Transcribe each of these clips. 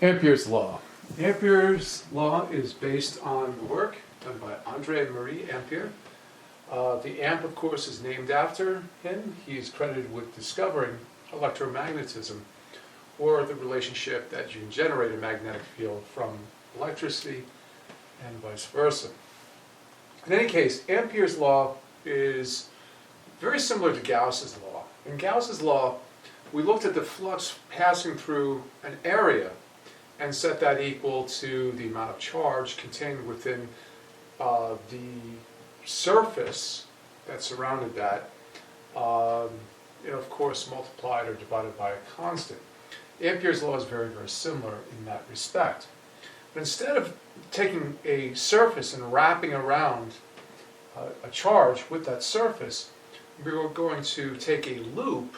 Ampere's law. Ampere's law is based on the work done by Andre and Marie Ampere. The amp, of course, is named after him. He is credited with discovering electromagnetism, or the relationship that you can generate a magnetic field from electricity and vice versa. In any case, Ampere's law is very similar to Gauss's law. In Gauss's law, we looked at the flux passing through an area and set that equal to the amount of charge contained within the surface that surrounded that, and of course multiplied or divided by a constant. Ampere's law is very, very similar in that respect. But instead of taking a surface and wrapping around a charge with that surface, we're going to take a loop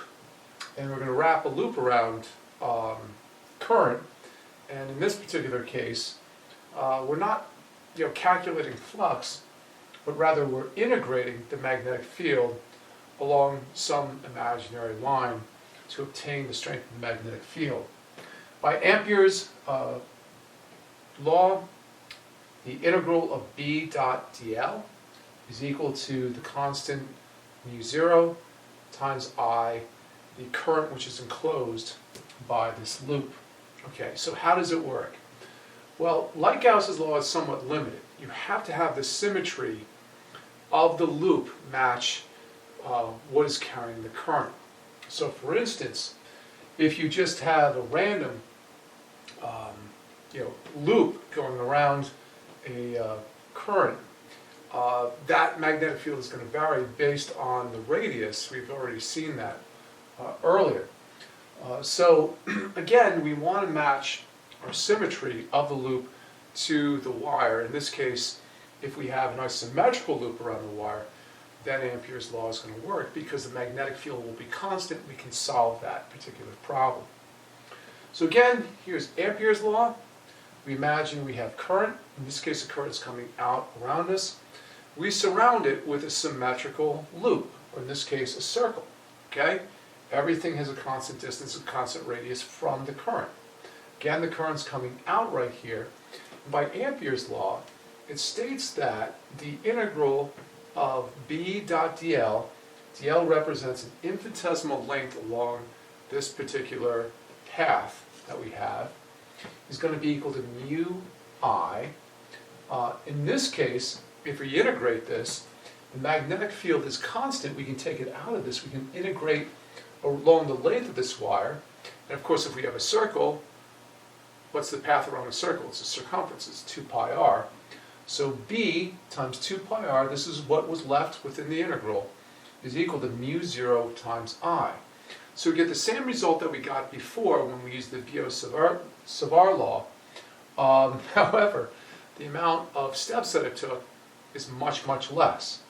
and we're going to wrap a loop around current. And in this particular case, we're not calculating flux, but rather we're integrating the magnetic field along some imaginary line to obtain the strength of the magnetic field. By Ampere's law, the integral of B dot dl is equal to the constant mu0 times I, the current which is enclosed by this loop. Okay, so how does it work? Well, like Gauss's law, it's somewhat limited. You have to have the symmetry of the loop match what is carrying the current. So for instance, if you just have a random loop going around a current, that magnetic field is going to vary based on the radius. We've already seen that earlier. So again, we want to match our symmetry of the loop to the wire. In this case, if we have an isometrical loop around the wire, then Ampere's law is going to work because the magnetic field will be constant. We can solve that particular problem. So again, here's Ampere's law. We imagine we have current. In this case, the current is coming out around us. We surround it with a symmetrical loop, or in this case, a circle. Okay? Everything has a constant distance, a constant radius from the current. Again, the current's coming out right here. By Ampere's law, it states that the integral of B dot dl, dl represents an infinitesimal length along this particular path that we have, is going to be equal to mu I. In this case, if we integrate this, the magnetic field is constant. We can take it out of this. We can integrate along the length of this wire. And of course, if we have a circle, what's the path around a circle? It's a circumference. It's 2 pi r. So B times 2 pi r, this is what was left within the integral, is equal to mu0 times I. So we get the same result that we got before when we used the Biot-Savart law. However, the amount of steps that it took is much, much less.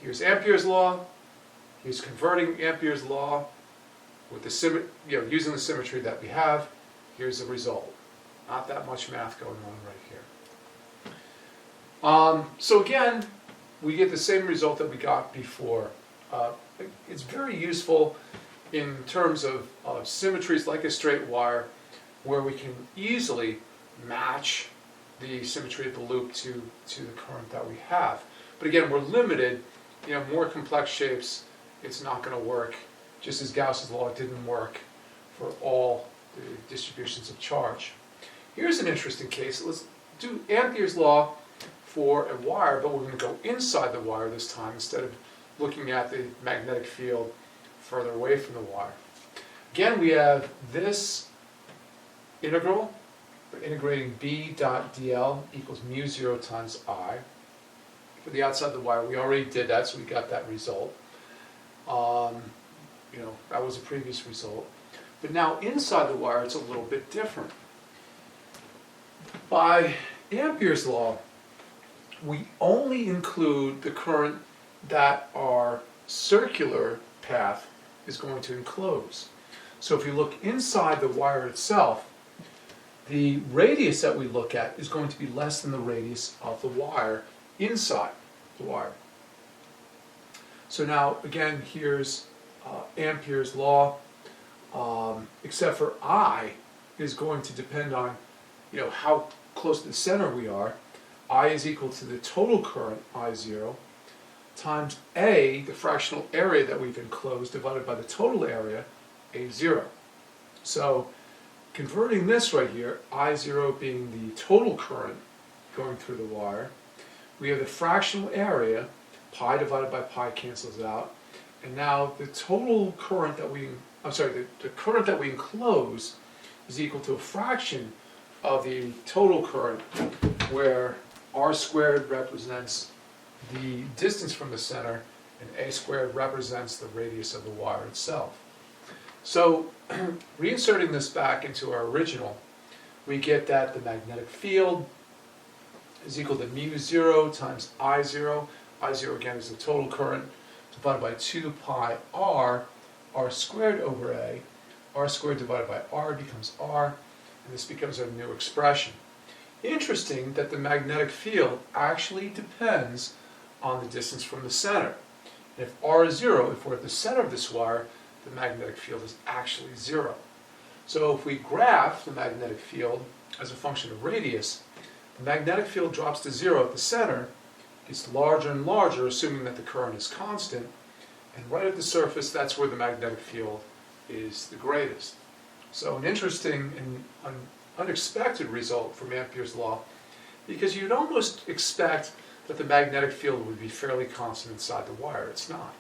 Here's Ampere's law. Here's converting Ampere's law with the using the symmetry that we have. Here's the result. Not that much math going on right here. So again, we get the same result that we got before. It's very useful in terms of symmetries like a straight wire, where we can easily match the symmetry of the loop to the current that we have. But again, we're limited. More complex shapes, it's not going to work, just as Gauss's law didn't work for all the distributions of charge. Here's an interesting case. Let's do Ampere's law for a wire, but we're going to go inside the wire this time instead of looking at the magnetic field further away from the wire. Again, we have this integral. We're integrating B dot dl equals mu0 times I. For the outside of the wire, we already did that, so we got that result. That was a previous result. But now inside the wire, it's a little bit different. By Ampere's law, we only include the current that our circular path is going to enclose. So if you look inside the wire itself, the radius that we look at is going to be less than the radius of the wire inside the wire. So now, again, here's Ampere's law, except for I, is going to depend on, how close to the center we are. I is equal to the total current, I0, times A, the fractional area that we've enclosed, divided by the total area, A0. So converting this right here, I0 being the total current going through the wire, we have the fractional area, pi divided by pi cancels out, and now the total current that the current that we enclose is equal to a fraction of the total current, where R squared represents the distance from the center, and A squared represents the radius of the wire itself. So, reinserting this back into our original, we get that the magnetic field is equal to mu 0 times I0. I0 again is the total current, divided by 2 pi r, r squared over A. R squared divided by r becomes r, and this becomes our new expression. Interesting that the magnetic field actually depends on the distance from the center. And if r is 0, if we're at the center of this wire, the magnetic field is actually 0. So if we graph the magnetic field as a function of radius, the magnetic field drops to 0 at the center, gets larger and larger, assuming that the current is constant, and right at the surface, that's where the magnetic field is the greatest. So an interesting and unexpected result from Ampere's law, because you'd almost expect that the magnetic field would be fairly constant inside the wire. It's not.